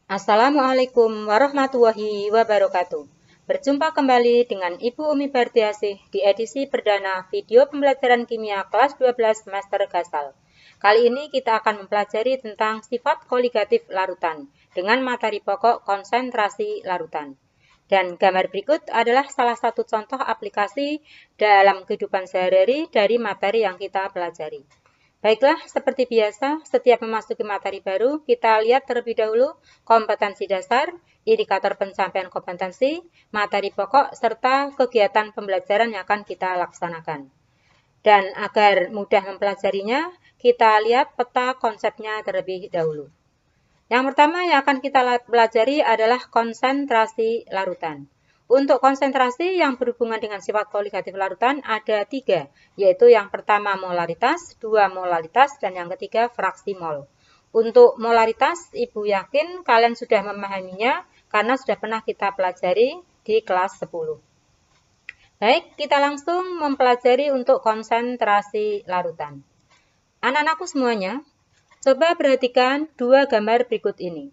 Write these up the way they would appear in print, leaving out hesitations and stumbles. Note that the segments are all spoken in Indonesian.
Assalamualaikum warahmatullahi wabarakatuh. Berjumpa kembali dengan Ibu Umi Bardiasih di edisi perdana video pembelajaran kimia kelas 12 semester Gasal. Kali ini kita akan mempelajari tentang sifat koligatif larutan dengan materi pokok konsentrasi larutan. Dan gambar berikut adalah salah satu contoh aplikasi dalam kehidupan sehari-hari dari materi yang kita pelajari. Baiklah, seperti biasa, setiap memasuki materi baru, kita lihat terlebih dahulu kompetensi dasar, indikator pencapaian kompetensi, materi pokok, serta kegiatan pembelajaran yang akan kita laksanakan. Dan agar mudah mempelajarinya, kita lihat peta konsepnya terlebih dahulu. Yang pertama yang akan kita pelajari adalah konsentrasi larutan. Untuk konsentrasi yang berhubungan dengan sifat koligatif larutan ada 3, yaitu yang pertama molaritas, 2 molalitas, dan yang ketiga fraksi mol. Untuk molaritas, Ibu yakin kalian sudah memahaminya karena sudah pernah kita pelajari di kelas 10. Baik, kita langsung mempelajari untuk konsentrasi larutan. Anak-anakku semuanya, coba perhatikan 2 gambar berikut ini.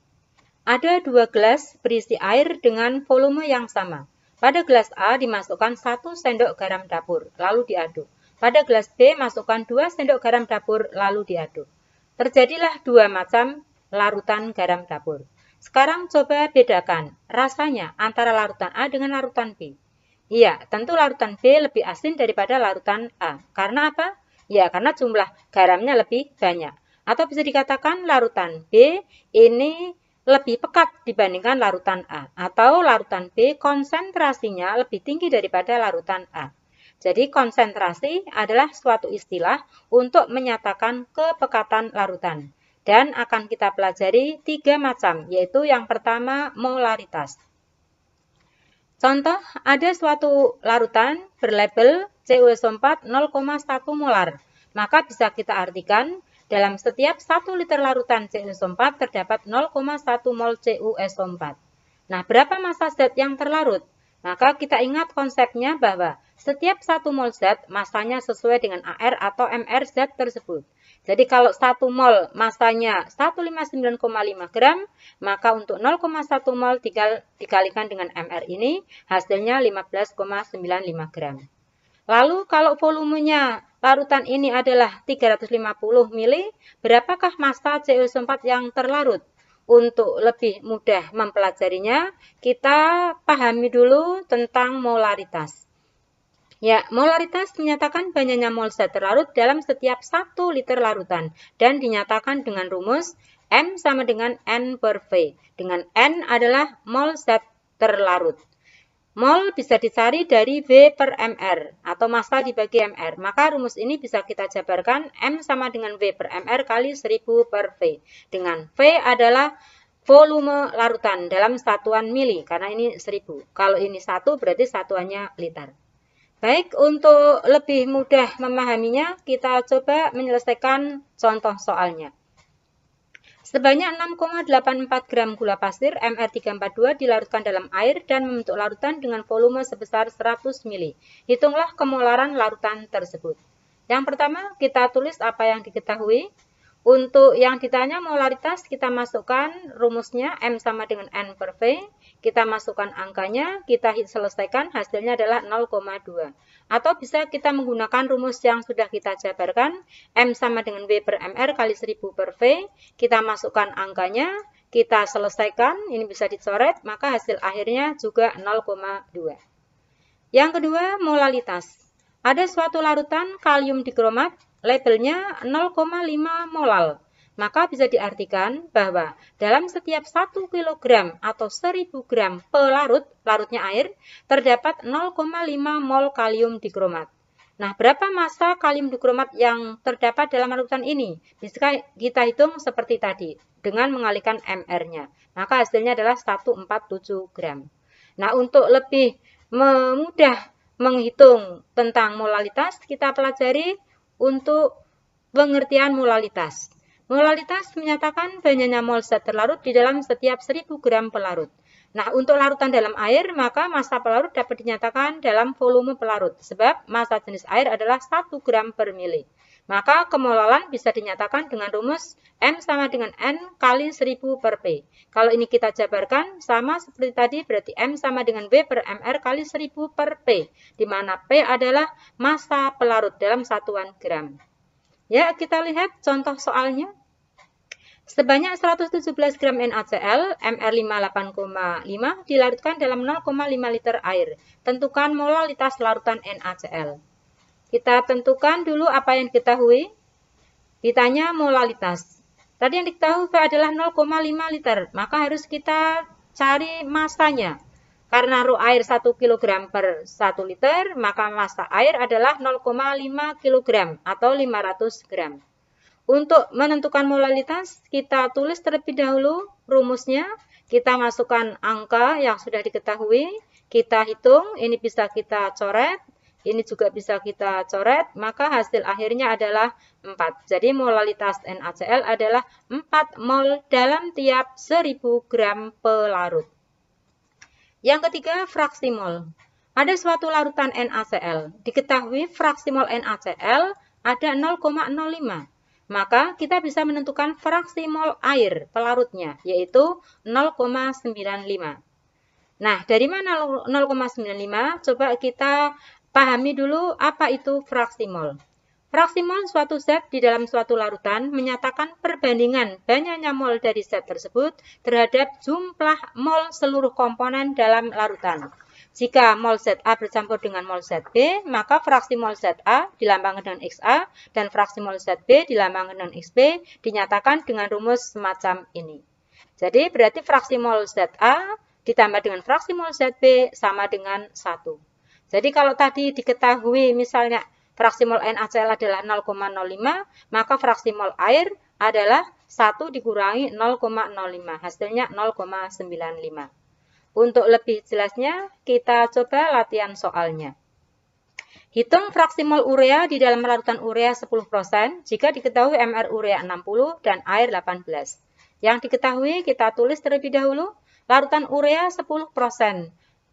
Ada 2 gelas berisi air dengan volume yang sama. Pada gelas A dimasukkan 1 sendok garam dapur, lalu diaduk. Pada gelas B masukkan 2 sendok garam dapur, lalu diaduk. Terjadilah 2 macam larutan garam dapur. Sekarang coba bedakan rasanya antara larutan A dengan larutan B. Iya, tentu larutan B lebih asin daripada larutan A. Karena apa? Ya, karena jumlah garamnya lebih banyak. Atau bisa dikatakan larutan B ini lebih pekat dibandingkan larutan A, atau larutan B konsentrasinya lebih tinggi daripada larutan A. Jadi konsentrasi adalah suatu istilah untuk menyatakan kepekatan larutan. Dan akan kita pelajari 3 macam, yaitu yang pertama molaritas. Contoh, ada suatu larutan berlabel CuSO4 0,1 molar. Maka bisa kita artikan dalam setiap 1 liter larutan CuSO4 terdapat 0,1 mol CuSO4. Nah, berapa massa zat yang terlarut? Maka kita ingat konsepnya bahwa setiap 1 mol zat masanya sesuai dengan AR atau MR zat tersebut. Jadi kalau 1 mol masanya 159,5 gram, maka untuk 0,1 mol dikalikan dengan MR ini hasilnya 15,95 gram. Lalu kalau volumenya larutan ini adalah 350 ml, berapakah massa CuSO4 yang terlarut? Untuk lebih mudah mempelajarinya, kita pahami dulu tentang molaritas. Ya, molaritas menyatakan banyaknya mol zat terlarut dalam setiap 1 liter larutan dan dinyatakan dengan rumus M sama dengan N per V. Dengan N adalah mol zat terlarut. Mol bisa dicari dari V per MR atau massa dibagi MR. Maka rumus ini bisa kita jabarkan M sama dengan V per MR kali 1000 per V. Dengan V adalah volume larutan dalam satuan mili, karena ini 1000. Kalau ini 1 berarti satuannya liter. Baik, untuk lebih mudah memahaminya, kita coba menyelesaikan contoh soalnya. Sebanyak 6,84 gram gula pasir Mr342 dilarutkan dalam air dan membentuk larutan dengan volume sebesar 100 ml. Hitunglah kemolaran larutan tersebut. Yang pertama, kita tulis apa yang diketahui. Untuk yang ditanya molaritas, kita masukkan rumusnya M sama dengan N per V. Kita masukkan angkanya, kita selesaikan, hasilnya adalah 0,2. Atau bisa kita menggunakan rumus yang sudah kita jabarkan, M sama dengan V per MR kali 1000 per V. Kita masukkan angkanya, kita selesaikan, ini bisa dicoret, maka hasil akhirnya juga 0,2. Yang kedua, molalitas. Ada suatu larutan kalium dikromat, labelnya 0,5 molal. Maka bisa diartikan bahwa dalam setiap 1 kg atau 1000 gram pelarut, larutnya air, terdapat 0,5 mol kalium dikromat. Nah, berapa massa kalium dikromat yang terdapat dalam larutan ini? Bisa kita hitung seperti tadi, dengan mengalihkan MR-nya. Maka hasilnya adalah 147 gram. Nah, untuk lebih mudah menghitung tentang molalitas, kita pelajari untuk pengertian molalitas. Molalitas menyatakan banyaknya mol zat terlarut di dalam setiap 1000 gram pelarut. Nah, untuk larutan dalam air, maka massa pelarut dapat dinyatakan dalam volume pelarut, sebab massa jenis air adalah 1 gram per mili. Maka kemolalan bisa dinyatakan dengan rumus M sama dengan N kali 1000 per P. Kalau ini kita jabarkan sama seperti tadi, berarti M sama dengan W per MR kali 1000 per P, di mana P adalah massa pelarut dalam satuan gram. Ya, kita lihat contoh soalnya. Sebanyak 117 gram NaCl, MR58,5 dilarutkan dalam 0,5 liter air. Tentukan molalitas larutan NaCl. Kita tentukan dulu apa yang diketahui. Ditanya molalitas. Tadi yang diketahui adalah 0,5 liter, maka harus kita cari massanya. Karena ru air 1 kg per 1 liter, maka massa air adalah 0,5 kg atau 500 gram. Untuk menentukan molalitas, kita tulis terlebih dahulu rumusnya. Kita masukkan angka yang sudah diketahui, kita hitung, ini bisa kita coret. Ini juga bisa kita coret, maka hasil akhirnya adalah 4. Jadi molalitas NaCl adalah 4 mol dalam tiap 1000 gram pelarut. Yang ketiga, fraksi mol. Ada suatu larutan NaCl. Diketahui fraksi mol NaCl ada 0,05. Maka kita bisa menentukan fraksi mol air pelarutnya, yaitu 0,95. Nah, dari mana 0,95? Coba kita pahami dulu apa itu fraksi mol. Fraksi mol suatu zat di dalam suatu larutan menyatakan perbandingan banyaknya mol dari zat tersebut terhadap jumlah mol seluruh komponen dalam larutan. Jika mol ZA bercampur dengan mol ZB, maka fraksi mol ZA dilambangkan dengan XA dan fraksi mol ZB dilambangkan dengan XB dinyatakan dengan rumus semacam ini. Jadi berarti fraksi mol ZA ditambah dengan fraksi mol ZB sama dengan 1. Jadi kalau tadi diketahui misalnya fraksi mol NaCl adalah 0,05, maka fraksi mol air adalah 1 dikurangi 0,05, hasilnya 0,95. Untuk lebih jelasnya, kita coba latihan soalnya. Hitung fraksi mol urea di dalam larutan urea 10% jika diketahui MR urea 60 dan air 18. Yang diketahui kita tulis terlebih dahulu, larutan urea 10%.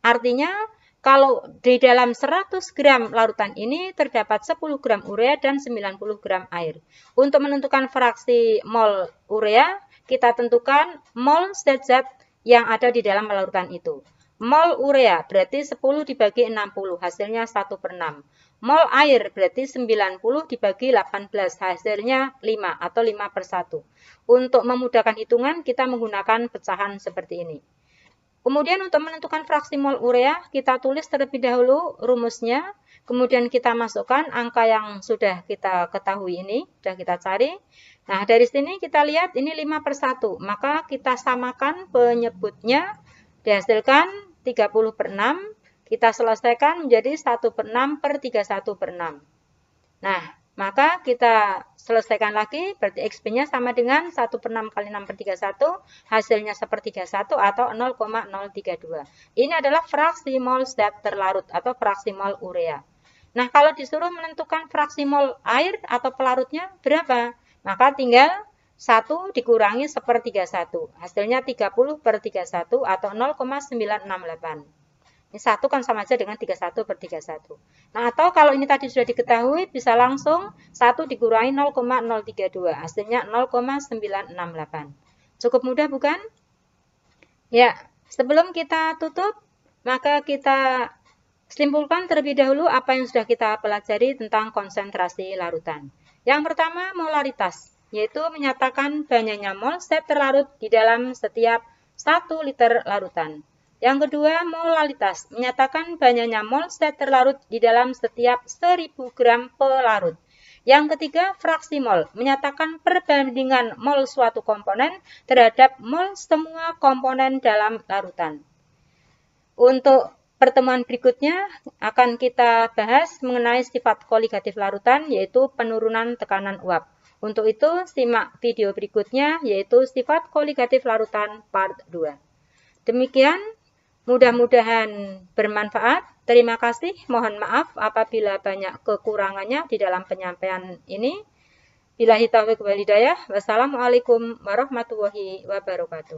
Artinya, kalau di dalam 100 gram larutan ini terdapat 10 gram urea dan 90 gram air. Untuk menentukan fraksi mol urea, kita tentukan mol zat-zat yang ada di dalam larutan itu. Mol urea berarti 10 dibagi 60, hasilnya 1 per 6. Mol air berarti 90 dibagi 18, hasilnya 5 atau 5 per 1. Untuk memudahkan hitungan, kita menggunakan pecahan seperti ini. Kemudian untuk menentukan fraksi mol urea, kita tulis terlebih dahulu rumusnya, kemudian kita masukkan angka yang sudah kita ketahui ini, sudah kita cari. Nah, dari sini kita lihat ini 5 per 1, maka kita samakan penyebutnya, dihasilkan 30 per 6, kita selesaikan menjadi 1 per 6 per 31 per 6. Nah, maka kita selesaikan lagi, berarti XB-nya sama dengan 1 per 6 kali 6 per 31, hasilnya sepertiga 1 atau 0,032. Ini adalah fraksi mol zat terlarut atau fraksi mol urea. Nah, kalau disuruh menentukan fraksi mol air atau pelarutnya berapa? Maka tinggal 1 dikurangi sepertiga 1, hasilnya 30 per 31 atau 0,968. Ini 1 kan sama aja dengan 31 per 31. Nah, atau kalau ini tadi sudah diketahui, bisa langsung 1 dikurangi 0,032. Hasilnya 0,968. Cukup mudah bukan? Ya, sebelum kita tutup, maka kita simpulkan terlebih dahulu apa yang sudah kita pelajari tentang konsentrasi larutan. Yang pertama, molaritas, yaitu menyatakan banyaknya mol zat terlarut di dalam setiap 1 liter larutan. Yang kedua, molalitas, menyatakan banyaknya mol zat terlarut di dalam setiap 1000 gram pelarut. Yang ketiga, fraksi mol, menyatakan perbandingan mol suatu komponen terhadap mol semua komponen dalam larutan. Untuk pertemuan berikutnya akan kita bahas mengenai sifat koligatif larutan, yaitu penurunan tekanan uap. Untuk itu, simak video berikutnya, yaitu sifat koligatif larutan part 2. Demikian. Mudah-mudahan bermanfaat. Terima kasih. Mohon maaf apabila banyak kekurangannya di dalam penyampaian ini. Billahi taufiq wal hidayah. Wassalamualaikum warahmatullahi wabarakatuh.